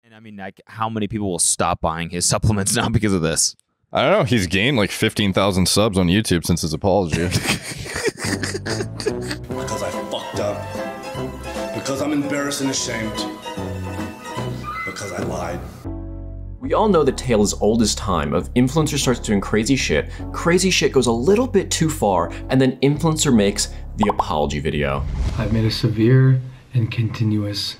And I mean, like, how many people will stop buying his supplements now because of this? I don't know. He's gained like 15,000 subs on YouTube since his apology. Because I fucked up. Because I'm embarrassed and ashamed. Because I lied. We all know the tale as old as time of influencer starts doing crazy shit goes a little bit too far, and then influencer makes the apology video. I've made a severe and continuous.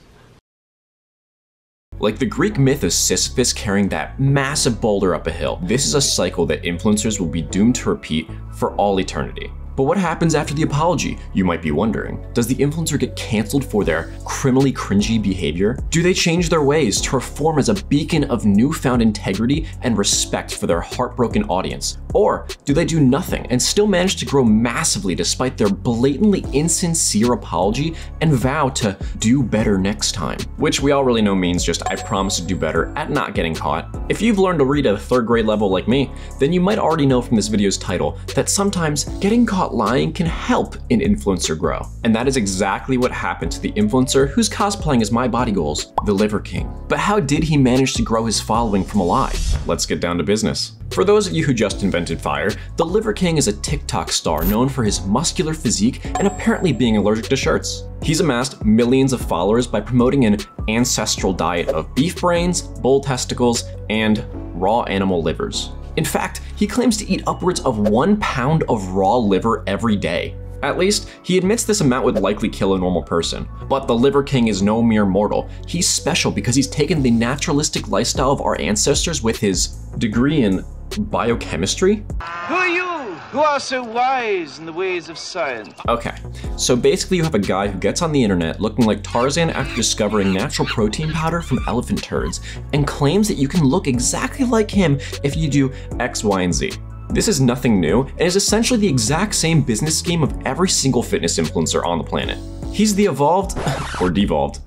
Like the Greek myth of Sisyphus carrying that massive boulder up a hill, this is a cycle that influencers will be doomed to repeat for all eternity. But what happens after the apology, you might be wondering? Does the influencer get canceled for their criminally cringy behavior? Do they change their ways to reform as a beacon of newfound integrity and respect for their heartbroken audience? Or do they do nothing and still manage to grow massively despite their blatantly insincere apology and vow to do better next time? Which we all really know means just I promise to do better at not getting caught. If you've learned to read at a 3rd grade level like me, then you might already know from this video's title that sometimes getting caught lying can help an influencer grow. And that is exactly what happened to the influencer who's cosplaying as my body goals, the Liver King. But how did he manage to grow his following from a lie? Let's get down to business. For those of you who just invented fire, the Liver King is a TikTok star known for his muscular physique and apparently being allergic to shirts. He's amassed millions of followers by promoting an ancestral diet of beef brains, bull testicles, and raw animal livers. In fact, he claims to eat upwards of 1 pound of raw liver every day. At least, he admits this amount would likely kill a normal person. But the Liver King is no mere mortal. He's special because he's taken the naturalistic lifestyle of our ancestors with his degree in biochemistry. Who are you, who are so wise in the ways of science? Okay, so basically you have a guy who gets on the internet looking like Tarzan after discovering natural protein powder from elephant turds and claims that you can look exactly like him if you do X, Y, and Z. This is nothing new and is essentially the exact same business scheme of every single fitness influencer on the planet. He's the evolved, or devolved,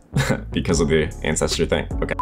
because of the ancestor thing, okay.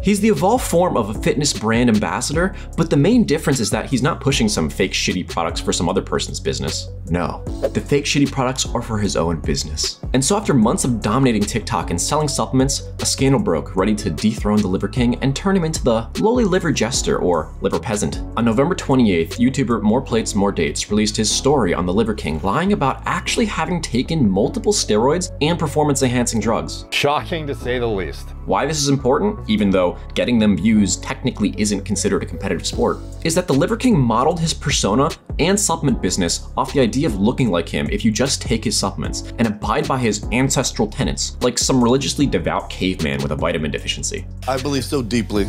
He's the evolved form of a fitness brand ambassador, but the main difference is that he's not pushing some fake shitty products for some other person's business. No, the fake shitty products are for his own business. And so after months of dominating TikTok and selling supplements, a scandal broke ready to dethrone the Liver King and turn him into the lowly liver jester or liver peasant. On November 28th, YouTuber More Plates More Dates released his story on the Liver King, lying about actually having taken multiple steroids and performance-enhancing drugs. Shocking to say the least. Why this is important, even though getting them views technically isn't considered a competitive sport, is that the Liver King modeled his persona and supplement business off the idea of looking like him if you just take his supplements and abide by his ancestral tenets, like some religiously devout caveman with a vitamin deficiency. I believe so deeply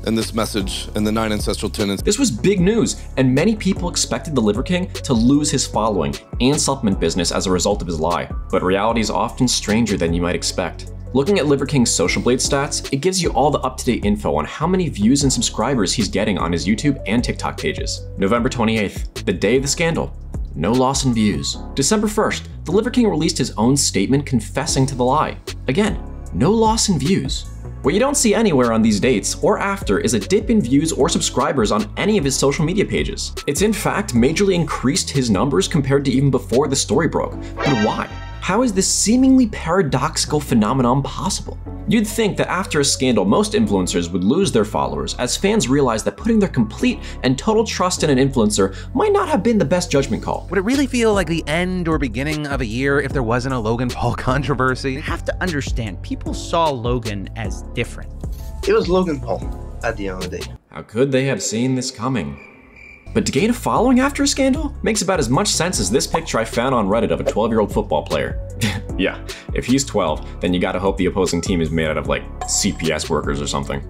in this message and the 9 ancestral tenets. This was big news, and many people expected the Liver King to lose his following and supplement business as a result of his lie. But reality is often stranger than you might expect. Looking at Liver King's Social Blade stats, it gives you all the up-to-date info on how many views and subscribers he's getting on his YouTube and TikTok pages. November 28th, the day of the scandal. No loss in views. December 1st, the Liver King released his own statement confessing to the lie. Again, no loss in views. What you don't see anywhere on these dates or after is a dip in views or subscribers on any of his social media pages. It's in fact majorly increased his numbers compared to even before the story broke. But why? How is this seemingly paradoxical phenomenon possible? You'd think that after a scandal, most influencers would lose their followers as fans realize that putting their complete and total trust in an influencer might not have been the best judgment call. Would it really feel like the end or beginning of a year if there wasn't a Logan Paul controversy? You have to understand, people saw Logan as different. It was Logan Paul at the end of the day. How could they have seen this coming? But to gain a following after a scandal makes about as much sense as this picture I found on Reddit of a 12-year-old football player. Yeah, if he's 12, then you gotta hope the opposing team is made out of like CPS workers or something.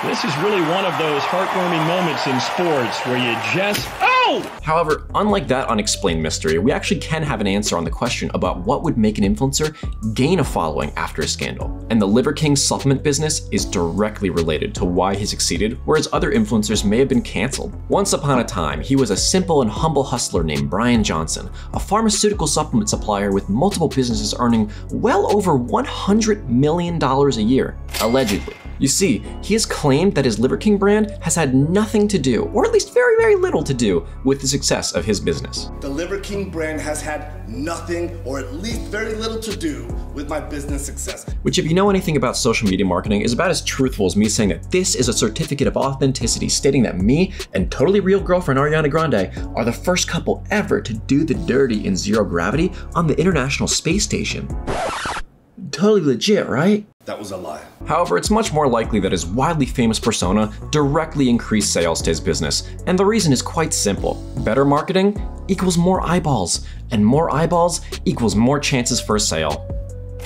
This is really one of those heartwarming moments in sports where you just, oh! However, unlike that unexplained mystery, we actually can have an answer on the question about what would make an influencer gain a following after a scandal. And the Liver King's supplement business is directly related to why he succeeded, whereas other influencers may have been canceled. Once upon a time, he was a simple and humble hustler named Brian Johnson, a pharmaceutical supplement supplier with multiple businesses earning well over $100 million a year, allegedly. You see, he has claimed that his Liver King brand has had nothing to do, or at least very, very little to do, with the success of his business. The Liver King brand has had nothing, or at least very little to do with my business success. Which, if you know anything about social media marketing, is about as truthful as me saying that this is a certificate of authenticity stating that me and totally real girlfriend Ariana Grande are the first couple ever to do the dirty in zero gravity on the International Space Station. Totally legit, right? That was a lie. However, it's much more likely that his widely famous persona directly increased sales to his business, and the reason is quite simple. Better marketing equals more eyeballs, and more eyeballs equals more chances for a sale.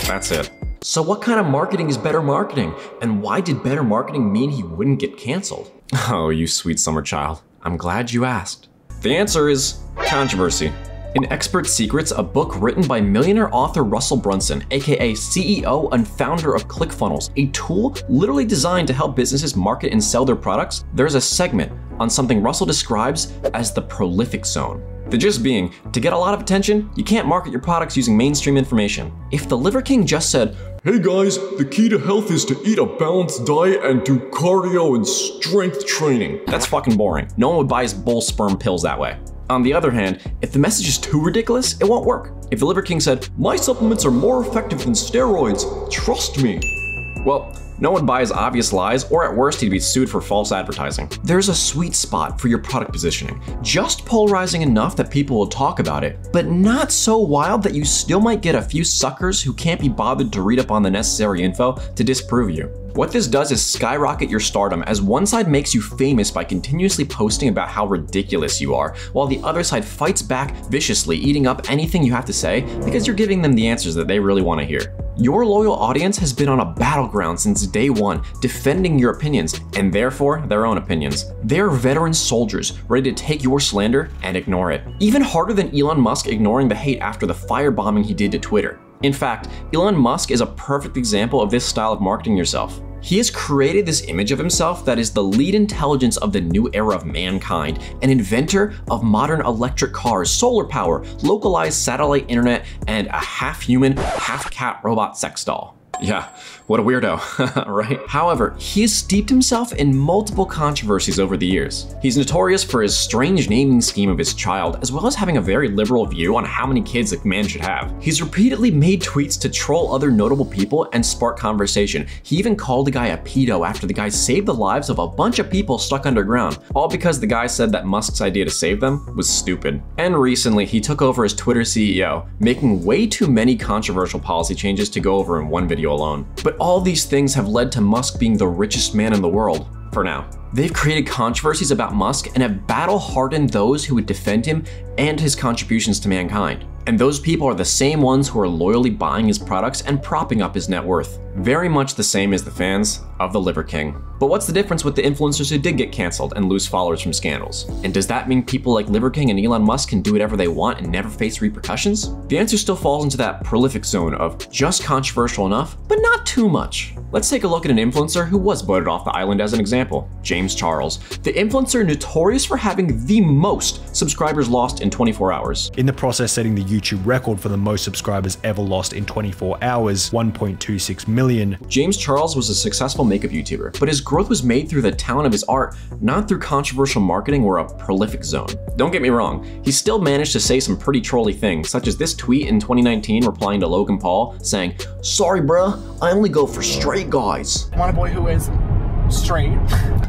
That's it. So what kind of marketing is better marketing? And why did better marketing mean he wouldn't get canceled? Oh, you sweet summer child. I'm glad you asked. The answer is controversy. In Expert Secrets, a book written by millionaire author Russell Brunson, aka CEO and founder of ClickFunnels, a tool literally designed to help businesses market and sell their products, there's a segment on something Russell describes as the prolific zone. The gist being, to get a lot of attention, you can't market your products using mainstream information. If the Liver King just said, "Hey guys, the key to health is to eat a balanced diet and do cardio and strength training," that's fucking boring. No one would buy his bull sperm pills that way. On the other hand, if the message is too ridiculous, it won't work. If the Liver King said, "My supplements are more effective than steroids, trust me," well, no one would buy his obvious lies, or at worst, he'd be sued for false advertising. There's a sweet spot for your product positioning, just polarizing enough that people will talk about it, but not so wild that you still might get a few suckers who can't be bothered to read up on the necessary info to disprove you. What this does is skyrocket your stardom, as one side makes you famous by continuously posting about how ridiculous you are, while the other side fights back viciously, eating up anything you have to say because you're giving them the answers that they really want to hear. Your loyal audience has been on a battleground since day one, defending your opinions, and therefore their own opinions. They're veteran soldiers, ready to take your slander and ignore it. Even harder than Elon Musk ignoring the hate after the firebombing he did to Twitter. In fact, Elon Musk is a perfect example of this style of marketing yourself. He has created this image of himself that is the lead intelligence of the new era of mankind, an inventor of modern electric cars, solar power, localized satellite internet, and a half-human, half-cat robot sex doll. Yeah, what a weirdo, right? However, he has steeped himself in multiple controversies over the years. He's notorious for his strange naming scheme of his child, as well as having a very liberal view on how many kids a man should have. He's repeatedly made tweets to troll other notable people and spark conversation. He even called the guy a pedo after the guy saved the lives of a bunch of people stuck underground, all because the guy said that Musk's idea to save them was stupid. And recently, he took over as Twitter CEO, making way too many controversial policy changes to go over in one video alone. But all these things have led to Musk being the richest man in the world, for now. They've created controversies about Musk and have battle-hardened those who would defend him and his contributions to mankind. And those people are the same ones who are loyally buying his products and propping up his net worth. Very much the same as the fans of the Liver King. But what's the difference with the influencers who did get canceled and lose followers from scandals? And does that mean people like Liver King and Elon Musk can do whatever they want and never face repercussions? The answer still falls into that prolific zone of just controversial enough, but not too much. Let's take a look at an influencer who was voted off the island as an example, James Charles, the influencer notorious for having the most subscribers lost in 24 hours. In the process, setting the YouTube record for the most subscribers ever lost in 24 hours, 1.26 million. James Charles was a successful makeup YouTuber, but his growth was made through the talent of his art, not through controversial marketing or a prolific zone. Don't get me wrong, he still managed to say some pretty trolly things, such as this tweet in 2019 replying to Logan Paul saying, "Sorry bruh, I only go for straight guys." I want a boy who is straight.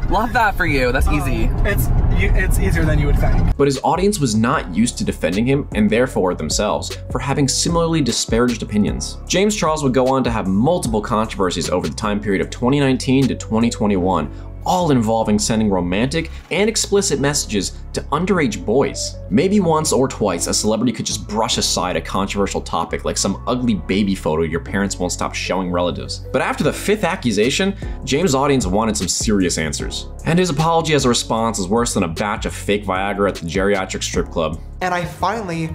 Love that for you, that's easy. It's easier than you would think. But his audience was not used to defending him, and therefore themselves, for having similarly disparaged opinions. James Charles would go on to have multiple controversies over the time period of 2019 to 2021, all involving sending romantic and explicit messages to underage boys. Maybe once or twice, a celebrity could just brush aside a controversial topic like some ugly baby photo your parents won't stop showing relatives. But after the 5th accusation, James' audience wanted some serious answers. And his apology as a response is worse than a batch of fake Viagra at the geriatric strip club. And I finally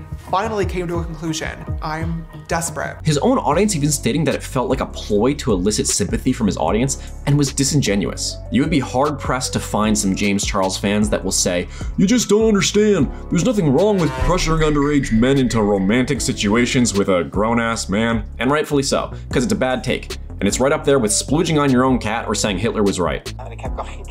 came to a conclusion. I'm desperate. His own audience even stating that it felt like a ploy to elicit sympathy from his audience and was disingenuous. You would be hard-pressed to find some James Charles fans that will say, "You just don't understand. There's nothing wrong with pressuring underage men into romantic situations with a grown-ass man." And rightfully so, because it's a bad take. And it's right up there with splooging on your own cat or saying Hitler was right. And I kept going.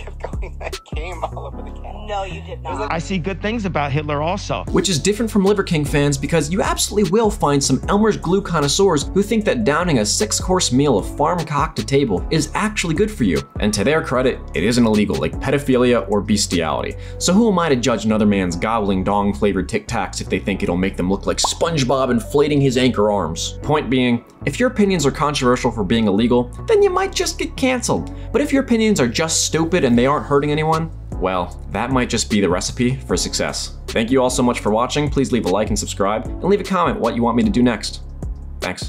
I came all over the cat. No, you did not. I see good things about Hitler also. Which is different from Liver King fans because you absolutely will find some Elmer's glue connoisseurs who think that downing a 6-course meal of farm cock to table is actually good for you. And to their credit, it isn't illegal like pedophilia or bestiality. So who am I to judge another man's gobbling dong-flavored Tic Tacs if they think it'll make them look like SpongeBob inflating his anchor arms? Point being, if your opinions are controversial for being illegal, then you might just get canceled. But if your opinions are just stupid and they aren't hurting anyone, well, that might just be the recipe for success. Thank you all so much for watching. Please leave a like and subscribe, and leave a comment what you want me to do next. Thanks.